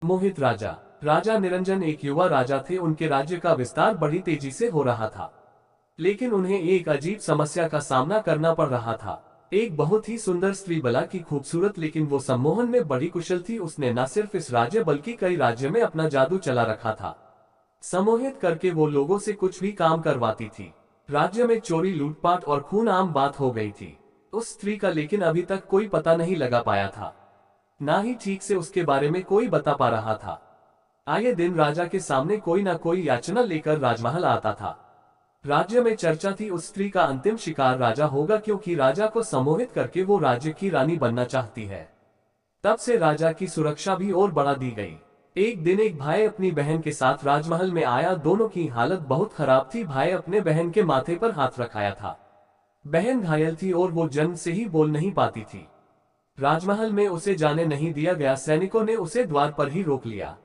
मोहित राजा। राजा निरंजन एक युवा राजा थे। उनके राज्य का विस्तार बड़ी तेजी से हो रहा था, लेकिन उन्हें एक अजीब समस्या का सामना करना पड़ रहा था। एक बहुत ही सुंदर स्त्री, बला की खूबसूरत, लेकिन वो सम्मोहन में बड़ी कुशल थी। उसने न सिर्फ इस राज्य बल्कि कई राज्यों में अपना जादू चला रखा था। सम्मोहित करके वो लोगों से कुछ भी काम करवाती थी। राज्य में चोरी, लूटपाट और खून आम बात हो गई थी। उस स्त्री का लेकिन अभी तक कोई पता नहीं लगा पाया था, ना ही ठीक से उसके बारे में कोई बता पा रहा था। आए दिन राजा के सामने कोई ना कोई याचना लेकर राजमहल आता था। राज्य में चर्चा थी उस स्त्री का अंतिम शिकार राजा होगा, क्योंकि राजा को सम्मोहित करके वो राज्य की रानी बनना चाहती है। तब से राजा की सुरक्षा भी और बढ़ा दी गई। एक दिन एक भाई अपनी बहन के साथ राजमहल में आया। दोनों की हालत बहुत खराब थी। भाई अपने बहन के माथे पर हाथ रखाया था। बहन घायल थी और वो जन्म से ही बोल नहीं पाती थी। राजमहल में उसे जाने नहीं दिया गया। सैनिकों ने उसे द्वार पर ही रोक लिया।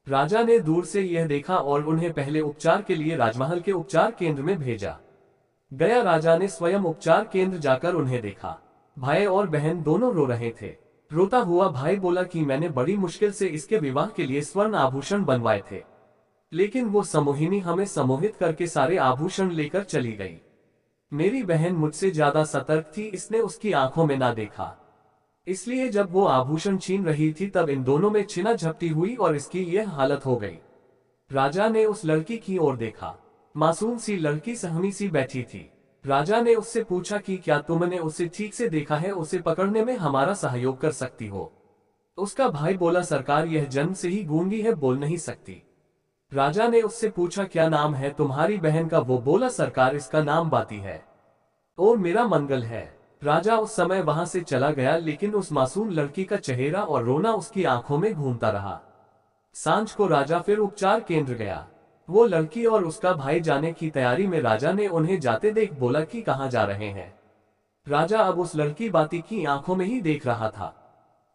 राजा ने दूर से यह देखा और उन्हें पहले उपचार के लिए राजमहल के उपचार केंद्र में भेजा गया। राजा ने स्वयं उपचार केंद्र जाकर उन्हें देखा। भाई और बहन दोनों रो रहे थे। रोता हुआ भाई बोला कि मैंने बड़ी मुश्किल से इसके विवाह के लिए स्वर्ण आभूषण बनवाए थे, लेकिन वो सम्मोहिनी हमें सम्मोहित करके सारे आभूषण लेकर चली गई। मेरी बहन मुझसे ज्यादा सतर्क थी, इसने उसकी आंखों में ना देखा, इसलिए जब वो आभूषण छीन रही थी तब इन दोनों में छीना झपटी हुई और इसकी यह हालत हो गई। राजा ने उस लड़की की ओर देखा। मासूम सी लड़की सहमी सी बैठी थी। राजा ने उससे पूछा कि क्या तुमने उसे ठीक से देखा है? उसे पकड़ने में हमारा सहयोग कर सकती हो? उसका भाई बोला, सरकार यह जन्म से ही गूंगी है, बोल नहीं सकती। राजा ने उससे पूछा, क्या नाम है तुम्हारी बहन का? वो बोला, सरकार इसका नाम बाती है और मेरा मंगल है। राजा उस समय वहां से चला गया, लेकिन उस मासूम लड़की का चेहरा और रोना उसकी आंखों में घूमता रहा। सांझ को राजा फिर उपचार केंद्र गया। वो लड़की और उसका भाई जाने की तैयारी में। राजा ने उन्हें जाते देख बोला कि कहां जा रहे हैं? राजा अब उस लड़की बाती की आंखों में ही देख रहा था।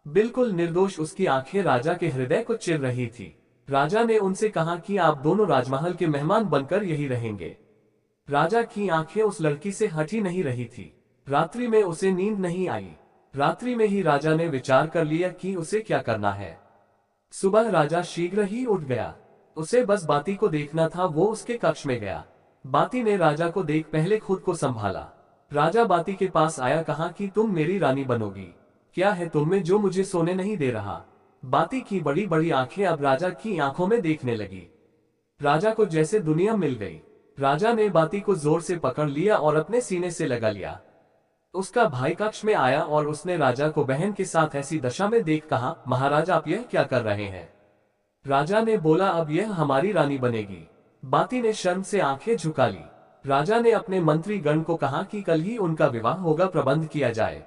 बिल्कुल निर्दोष उसकी आंखें राजा के हृदय को चिर रही थी। राजा ने उनसे कहा कि आप दोनों राजमहल के मेहमान बनकर यही रहेंगे। राजा की आंखें उस लड़की से हट ही नहीं रही थी। रात्रि में उसे नींद नहीं आई। रात्रि में ही राजा ने विचार कर लिया कि उसे क्या करना है। सुबह राजा शीघ्र ही उठ गया। उसे बस बाती को देखना था। वो उसके कक्ष में गया। बाती ने राजा को देख पहले खुद को संभाला। राजा बाती के पास आया, कहा कि तुम मेरी रानी बनोगी। क्या है तुम में जो मुझे सोने नहीं दे रहा? बाती की बड़ी बड़ी आंखें अब राजा की आंखों में देखने लगी। राजा को जैसे दुनिया मिल गई। राजा ने बाती को जोर से पकड़ लिया और अपने सीने से लगा लिया। उसका भाई कक्ष में आया और उसने राजा को बहन के साथ ऐसी दशा में देख कहा, महाराज आप यह क्या कर रहे हैं? राजा ने बोला, अब यह हमारी रानी बनेगी। बाती ने शर्म से आंखें झुका ली। राजा ने अपने मंत्री गण को कहा कि कल ही उनका विवाह होगा, प्रबंध किया जाए।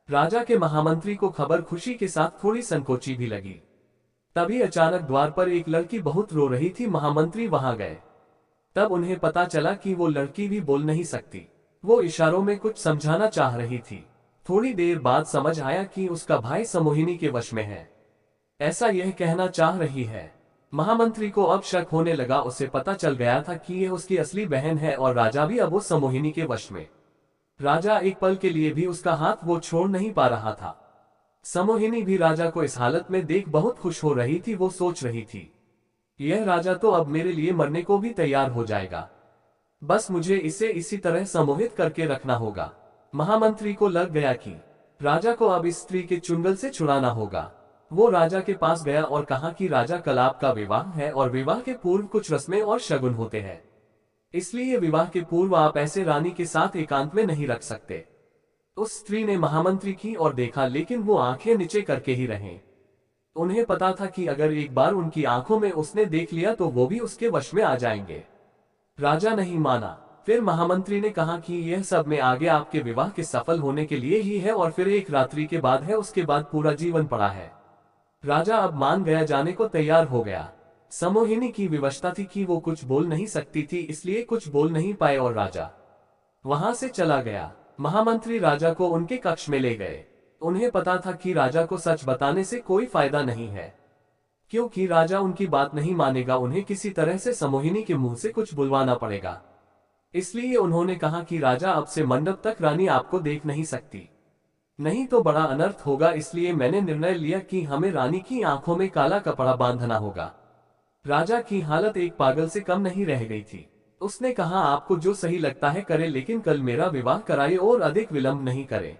राजा के महामंत्री को खबर खुशी के साथ थोड़ी संकोची भी लगी। तभी अचानक द्वार पर एक लड़की बहुत रो रही थी। महामंत्री वहां गए। तब उन्हें पता चला कि वो लड़की भी बोल नहीं सकती। वो इशारों में कुछ समझाना चाह रही थी। थोड़ी देर बाद समझ आया कि उसका भाई सम्मोहिनी के वश में है, ऐसा यह कहना चाह रही है। महामंत्री को अब शक होने लगा। उसे पता चल गया था कि यह उसकी असली बहन है और राजा भी अब उस सम्मोहिनी के वश में। राजा एक पल के लिए भी उसका हाथ वो छोड़ नहीं पा रहा था। सम्मोहिनी भी राजा को इस हालत में देख बहुत खुश हो रही थी। वो सोच रही थी, यह राजा तो अब मेरे लिए मरने को भी तैयार हो जाएगा, बस मुझे इसे इसी तरह सम्मोहित करके रखना होगा। महामंत्री को लग गया कि राजा को अब इस स्त्री के चुंगल से छुड़ाना होगा। वो राजा के पास गया और कहा कि राजा, कल आपका विवाह है और विवाह के पूर्व कुछ रस्में और शगुन होते हैं, इसलिए विवाह के पूर्व आप ऐसे रानी के साथ एकांत में नहीं रख सकते। उस स्त्री ने महामंत्री की ओर देखा, लेकिन वो आंखें नीचे करके ही रहे। उन्हें पता था कि अगर एक बार उनकी आंखों में उसने देख लिया तो वो भी उसके वश में आ जाएंगे। राजा नहीं माना। फिर महामंत्री ने कहा कि यह सब में आगे आपके विवाह के सफल होने के लिए ही है और फिर एक रात्रि के बाद है, उसके बाद पूरा जीवन पड़ा है। राजा अब मान गया, जाने को तैयार हो गया। सम्मोहिनी की विवशता थी कि वो कुछ बोल नहीं सकती थी, इसलिए कुछ बोल नहीं पाए और राजा वहां से चला गया। महामंत्री राजा को उनके कक्ष में ले गए। उन्हें पता था कि राजा को सच बताने से कोई फायदा नहीं है, क्योंकि राजा उनकी बात नहीं मानेगा। उन्हें किसी तरह से सम्मोहिनी के मुंह से कुछ बुलवाना पड़ेगा। इसलिए उन्होंने कहा कि राजा, अब से मंडप तक रानी आपको देख नहीं सकती। नहीं तो बड़ा अनर्थ होगा, इसलिए मैंने निर्णय लिया कि हमें रानी की आंखों में काला कपड़ा बांधना होगा। राजा की हालत एक पागल से कम नहीं रह गई थी। उसने कहा, आपको जो सही लगता है करें, लेकिन कल मेरा विवाह कराइए और अधिक विलंब नहीं करें।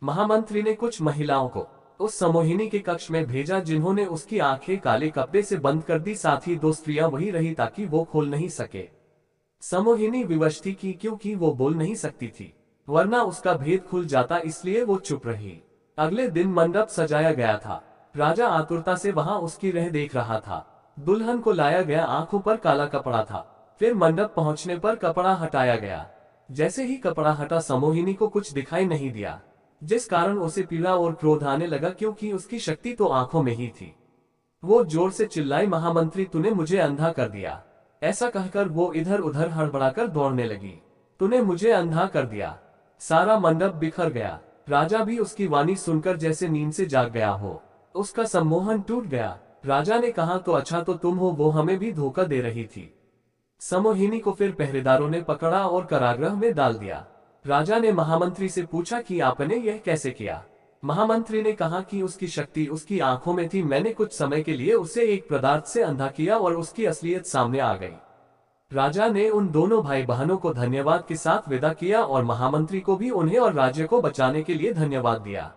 महामंत्री ने कुछ महिलाओं को उस सम्मोहिनी के कक्ष में भेजा जिन्होंने उसकी आंखें काले कपड़े से बंद कर दी। साथ ही 2 स्त्रियां वही रही ताकि वो खोल नहीं सके। सम्मोहिनी विवश थी कि क्योंकि वो बोल नहीं सकती थी, वरना उसका भेद खुल जाता, इसलिए वो चुप रही। अगले दिन मंडप सजाया गया था। राजा आतुरता से वहां उसकी राह देख रहा था। दुल्हन को लाया गया, आंखों पर काला कपड़ा था। फिर मंडप पहुंचने पर कपड़ा हटाया गया। जैसे ही कपड़ा हटा, सम्मोहिनी को कुछ दिखाई नहीं दिया, जिस कारण उसे पीड़ा और क्रोध आने लगा, क्योंकि उसकी शक्ति तो आंखों में ही थी। वो जोर से चिल्लाई, महामंत्री, तूने मुझे अंधा कर दिया। ऐसा कहकर वो इधर उधर हड़बड़ाकर दौड़ने लगी। तूने मुझे अंधा कर दिया। सारा मंडप बिखर गया। राजा भी उसकी वाणी सुनकर जैसे नींद से जाग गया हो। उसका सम्मोहन टूट गया। राजा ने कहा, तो अच्छा तो तुम हो, वो हमें भी धोखा दे रही थी। सम्मोहिनी को फिर पहरेदारों ने पकड़ा और कारागृह में डाल दिया। राजा ने महामंत्री से पूछा कि आपने यह कैसे किया। महामंत्री ने कहा कि उसकी शक्ति उसकी आंखों में थी। मैंने कुछ समय के लिए उसे एक पदार्थ से अंधा किया और उसकी असलियत सामने आ गई। राजा ने उन दोनों भाई बहनों को धन्यवाद के साथ विदा किया और महामंत्री को भी उन्हें और राज्य को बचाने के लिए धन्यवाद दिया।